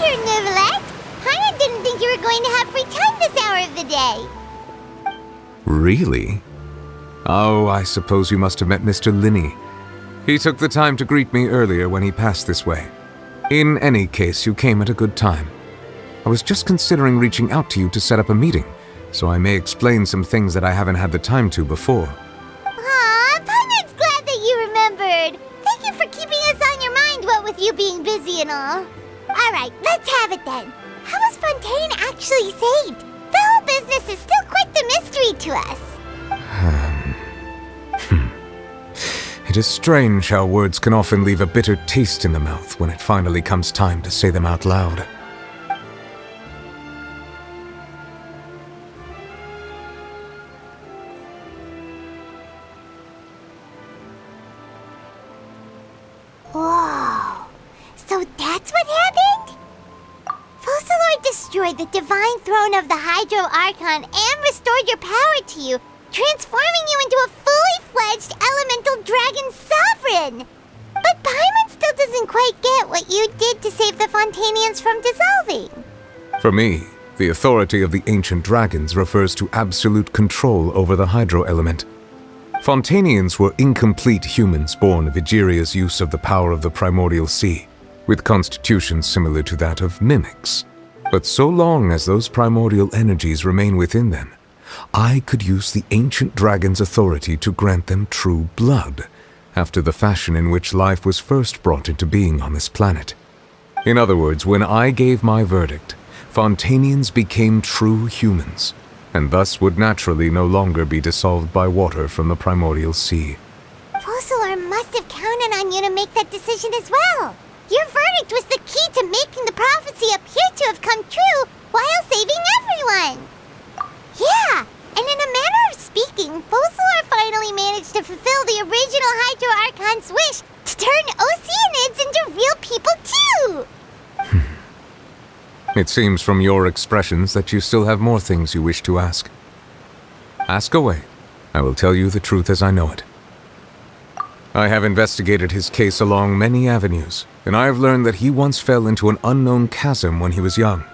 pleasure, Neuvillette. Paimon didn't think you were going to have free time this hour of the day. Really? Oh, I suppose you must have met Mr. Linney. He took the time to greet me earlier when he passed this way. In any case, you came at a good time. I was just considering reaching out to you to set up a meeting, so I may explain some things that I haven't had the time to before. Aw, Paimon's glad that you remembered. Thank you for keeping us on your mind, what with you being busy and all. Alright, let's have it then. How was Fontaine actually saved? The whole business is still quite the mystery to us. It is strange how words can often leave a bitter taste in the mouth when it finally comes time to say them out loud. Whoa, so that's what happened? Focalor destroyed the divine throne of the Hydro Archon and restored your power to you, transforming you into a fully fledged elemental dragon sovereign. But Paimon still doesn't quite get what you did to save the Fontainians from dissolving. For me, the authority of the ancient dragons refers to absolute control over the hydro element. Fontainians were incomplete humans born of Egeria's use of the power of the primordial sea, with constitutions similar to that of mimics. But so long as those primordial energies remain within them, I could use the ancient dragon's authority to grant them true blood, after the fashion in which life was first brought into being on this planet. In other words, when I gave my verdict, Fontainians became true humans, and thus would naturally no longer be dissolved by water from the primordial sea. Focalor must have counted on you to make that decision as well. Your verdict was the key to making the prophecy appear to have come true while saving everyone. Yeah, and in a manner of speaking, Focalor finally managed to fulfill the original Hydro Archon's wish to turn Oceanids into real people too! It seems from your expressions that you still have more things you wish to ask. Ask away. I will tell you the truth as I know it. I have investigated his case along many avenues, and I have learned that he once fell into an unknown chasm when he was young.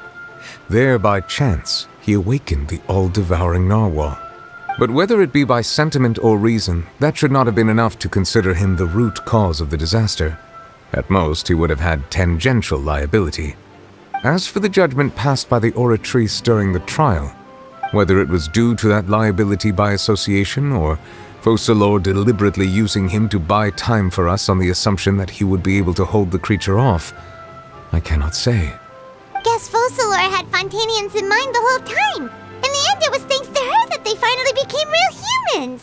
There, by chance, he awakened the all-devouring narwhal. But whether it be by sentiment or reason, that should not have been enough to consider him the root cause of the disaster. At most, he would have had tangential liability. As for the judgment passed by the Oratrice during the trial, whether it was due to that liability by association or Focalor deliberately using him to buy time for us on the assumption that he would be able to hold the creature off, I cannot say. Guess Focalor had Fontainians in mind the whole time. In the end, it was thanks to her that they finally became real humans.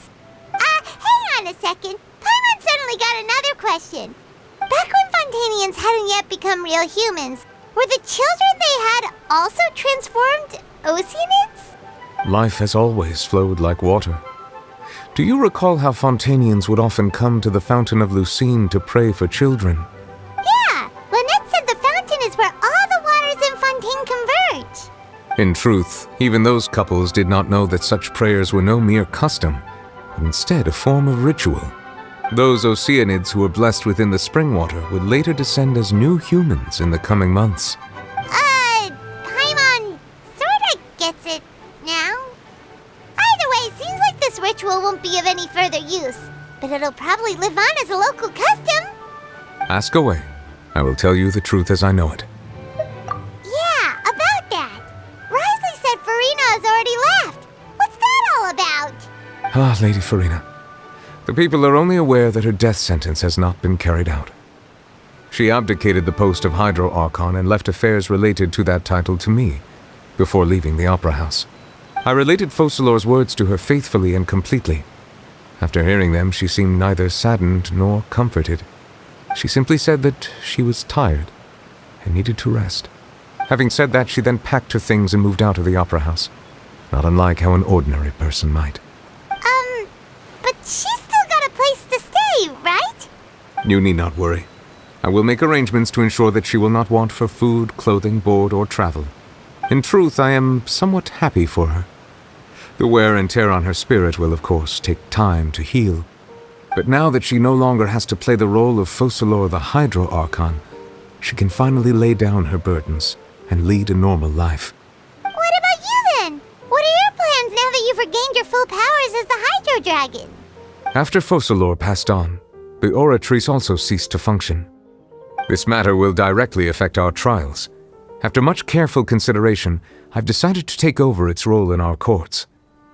Hang on a second. Paimon suddenly got another question. Back when Fontainians hadn't yet become real humans, were the children they had also transformed Oceanids? Life has always flowed like water. Do you recall how Fontainians would often come to the Fountain of Lucine to pray for children? Yeah, Lynette said the fountain is where all the waters in Fontaine converge. In truth, even those couples did not know that such prayers were no mere custom, but instead a form of ritual. Those Oceanids who were blessed within the spring water would later descend as new humans in the coming months. Paimon sorta gets it now. Either way, seems like this ritual won't be of any further use, but it'll probably live on as a local custom. Ask away. I will tell you the truth as I know it. Yeah, about that. Risley said Farina has already left. What's that all about? Ah, Lady Farina. The people are only aware that her death sentence has not been carried out. She abdicated the post of Hydro Archon and left affairs related to that title to me, before leaving the Opera House. I related Focalor's words to her faithfully and completely. After hearing them, she seemed neither saddened nor comforted. She simply said that she was tired and needed to rest. Having said that, she then packed her things and moved out of the Opera House, not unlike how an ordinary person might. But she's still got a place to stay, right? You need not worry. I will make arrangements to ensure that she will not want for food, clothing, board, or travel. In truth, I am somewhat happy for her. The wear and tear on her spirit will, of course, take time to heal. But now that she no longer has to play the role of Focalor the Hydro Archon, she can finally lay down her burdens and lead a normal life. What about you then? What are your plans now that you've regained your full powers as the Hydro Dragon? After Focalor passed on, the Oratrice also ceased to function. This matter will directly affect our trials. After much careful consideration, I've decided to take over its role in our courts.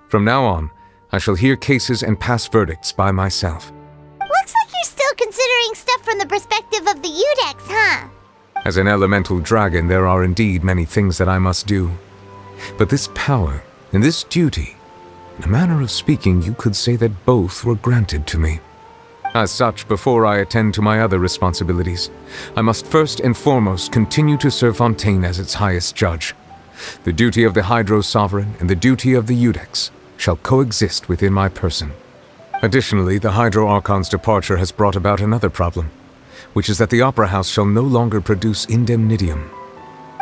From now on, I shall hear cases and pass verdicts by myself. Looks like you're still considering stuff from the perspective of the Udex, huh? As an elemental dragon, there are indeed many things that I must do. But this power and this duty, in a manner of speaking, you could say that both were granted to me. As such, before I attend to my other responsibilities, I must first and foremost continue to serve Fontaine as its highest judge. The duty of the Hydro Sovereign and the duty of the Udex shall coexist within my person. Additionally, the Hydro Archon's departure has brought about another problem, which is that the Opera House shall no longer produce indemnitium.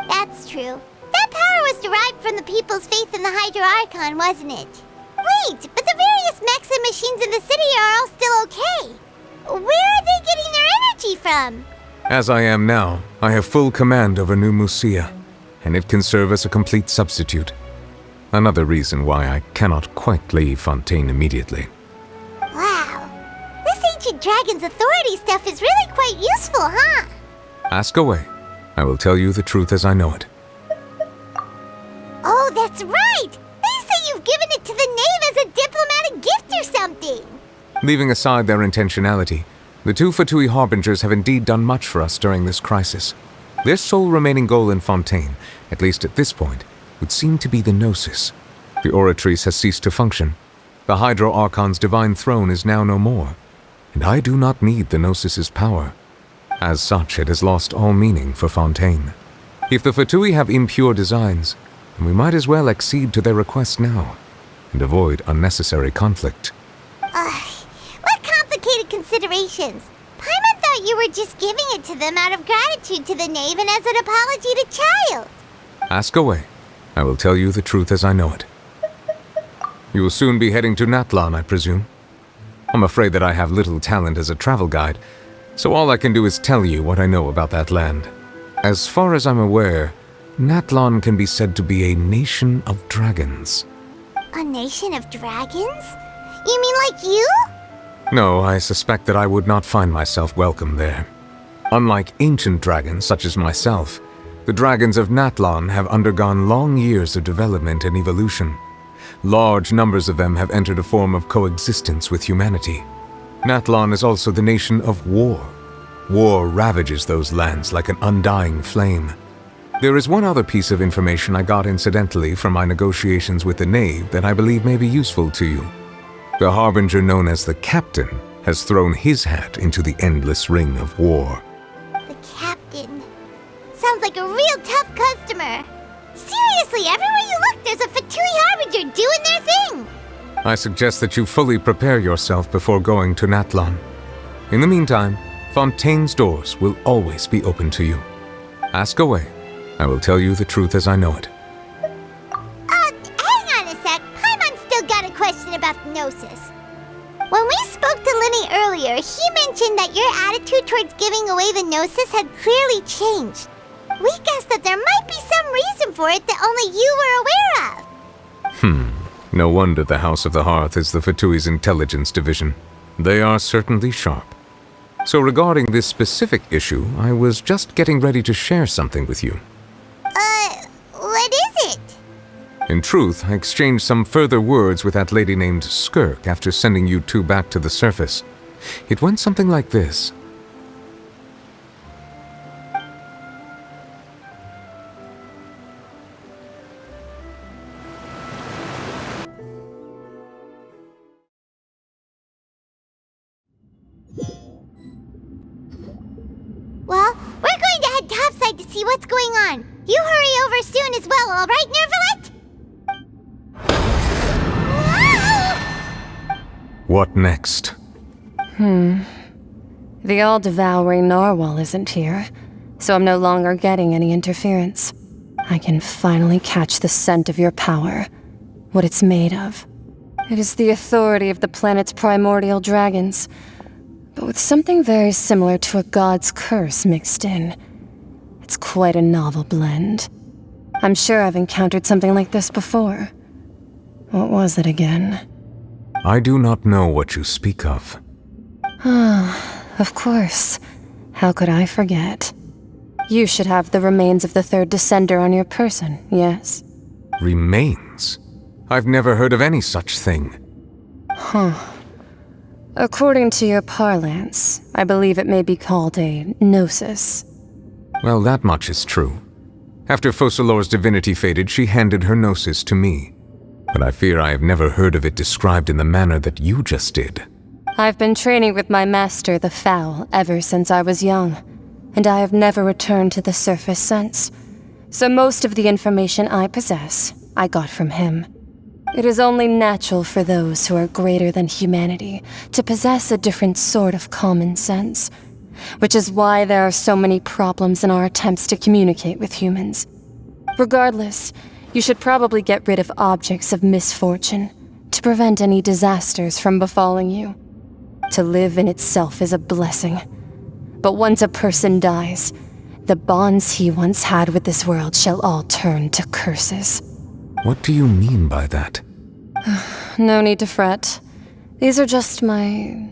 That's true. That power was derived from the people's faith in the Hydro Archon, wasn't it? Wait, but the various mechs and machines in the city are all still okay. Where are they getting their energy from? As I am now, I have full command over New Musia, and it can serve as a complete substitute. Another reason why I cannot quite leave Fontaine immediately. Wow. This ancient dragon's authority stuff is really quite useful, huh? Ask away. I will tell you the truth as I know it. Oh, that's right! They say you've given it to the knave as a diplomatic gift or something! Leaving aside their intentionality, the two Fatui Harbingers have indeed done much for us during this crisis. Their sole remaining goal in Fontaine, at least at this point, would seem to be the Gnosis. The Oratrice has ceased to function. The Hydro Archon's divine throne is now no more, and I do not need the Gnosis's power. As such, it has lost all meaning for Fontaine. If the Fatui have impure designs, then we might as well accede to their request now, and avoid unnecessary conflict. What complicated considerations! Paimon thought you were just giving it to them out of gratitude to the knave and as an apology to Child. Ask away. I will tell you the truth as I know it. You will soon be heading to Natlan, I presume. I'm afraid that I have little talent as a travel guide, so all I can do is tell you what I know about that land. As far as I'm aware, Natlan can be said to be a nation of dragons. A nation of dragons? You mean like you? No, I suspect that I would not find myself welcome there. Unlike ancient dragons such as myself, the dragons of Natlan have undergone long years of development and evolution. Large numbers of them have entered a form of coexistence with humanity. Natlan is also the nation of war. War ravages those lands like an undying flame. There is one other piece of information I got incidentally from my negotiations with the knave that I believe may be useful to you. The Harbinger known as the Captain has thrown his hat into the endless ring of war. The Captain. Sounds like a real tough customer. Seriously, everywhere you look, there's a Fatui Harbinger doing their thing. I suggest that you fully prepare yourself before going to Natlan. In the meantime, Fontaine's doors will always be open to you. Ask away. I will tell you the truth as I know it. Hang on a sec. Paimon's still got a question about Gnosis. When we spoke to Linny earlier, he mentioned that your attitude towards giving away the Gnosis had clearly changed. We guessed that there might be some reason for it that only you were aware of. No wonder the House of the Hearth is the Fatui's intelligence division. They are certainly sharp. So regarding this specific issue, I was just getting ready to share something with you. What is it? In truth, I exchanged some further words with that lady named Skirk after sending you two back to the surface. It went something like this. Well, we're going to head topside to see what's going on. You hurry over soon as well, all right, NEUVILLETTE? What next? The all-devouring narwhal isn't here, so I'm no longer getting any interference. I can finally catch the scent of your power, what it's made of. It is the authority of the planet's primordial dragons, but with something very similar to a god's curse mixed in. It's quite a novel blend. I'm sure I've encountered something like this before. What was it again? I do not know what you speak of. Of course. How could I forget? You should have the remains of the third descender on your person, yes? Remains? I've never heard of any such thing. According to your parlance, I believe it may be called a gnosis. Well, that much is true. After Focalor's divinity faded, she handed her gnosis to me. But I fear I have never heard of it described in the manner that you just did. I've been training with my master, the Foul, ever since I was young, and I have never returned to the surface since. So most of the information I possess, I got from him. It is only natural for those who are greater than humanity to possess a different sort of common sense, which is why there are so many problems in our attempts to communicate with humans. Regardless, you should probably get rid of objects of misfortune to prevent any disasters from befalling you. To live in itself is a blessing. But once a person dies, the bonds he once had with this world shall all turn to curses. What do you mean by that? No need to fret. These are just my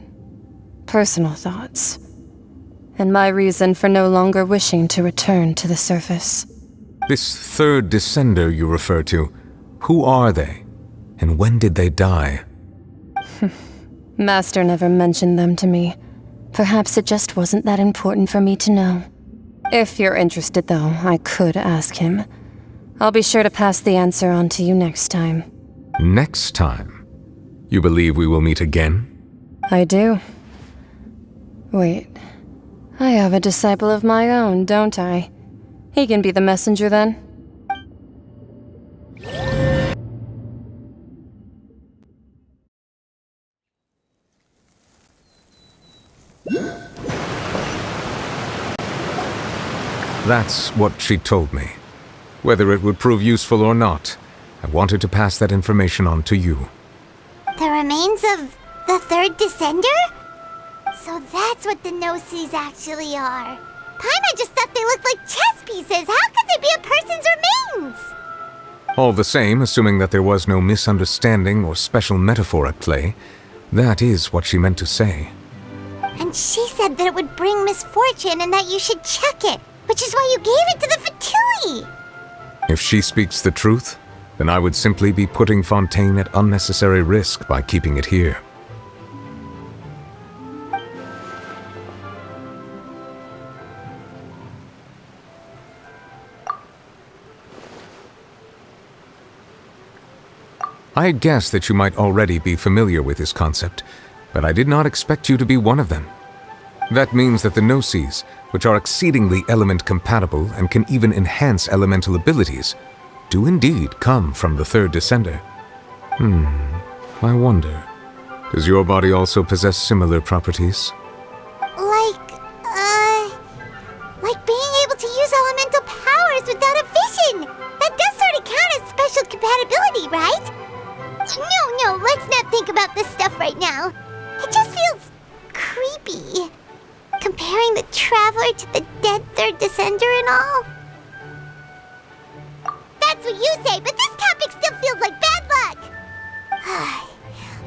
personal thoughts, and my reason for no longer wishing to return to the surface. This third descender you refer to, who are they? And when did they die? Master never mentioned them to me. Perhaps it just wasn't that important for me to know. If you're interested, though, I could ask him. I'll be sure to pass the answer on to you next time. Next time? You believe we will meet again? I do. Wait. I have a disciple of my own, don't I? He can be the messenger then. That's what she told me. Whether it would prove useful or not, I wanted to pass that information on to you. The remains of the third descender? So that's what the Gnosis actually are. Paimon just thought they looked like chess pieces. How could they be a person's remains? All the same, assuming that there was no misunderstanding or special metaphor at play, that is what she meant to say. And she said that it would bring misfortune and that you should check it, which is why you gave it to the Fatui. If she speaks the truth, then I would simply be putting Fontaine at unnecessary risk by keeping it here. I had guessed that you might already be familiar with this concept, but I did not expect you to be one of them. That means that the Gnosis, which are exceedingly element-compatible and can even enhance elemental abilities, do indeed come from the third descender. I wonder, does your body also possess similar properties? Like being able to use elemental powers without a vision. That does sort of count as special compatibility, right? No, let's not think about this stuff right now. It just feels creepy. Comparing the Traveler to the dead third descender and all. That's what you say, but this topic still feels like bad luck.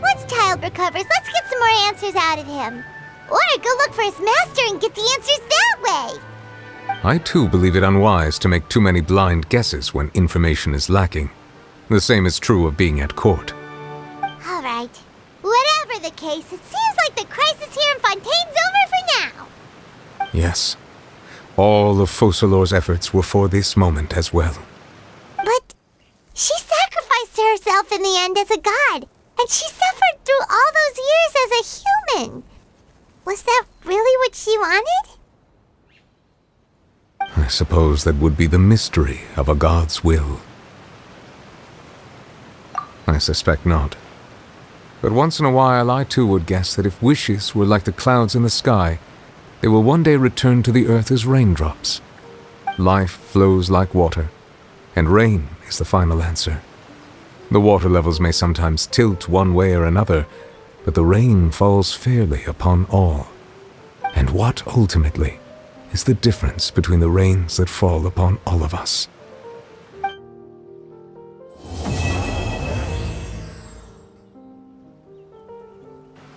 Once Child recovers, let's get some more answers out of him. Or go look for his master and get the answers that way. I too believe it unwise to make too many blind guesses when information is lacking. The same is true of being at court. All right. Whatever the case, it seems like the crisis here in Fontaine's over for now. Yes. All of Focalor's efforts were for this moment as well. But she sacrificed herself in the end as a god, and she suffered through all those years as a human. Was that really what she wanted? I suppose that would be the mystery of a god's will. I suspect not. But once in a while I too would guess that if wishes were like the clouds in the sky, they will one day return to the earth as raindrops. Life flows like water, and rain is the final answer. The water levels may sometimes tilt one way or another, but the rain falls fairly upon all. And what, ultimately, is the difference between the rains that fall upon all of us.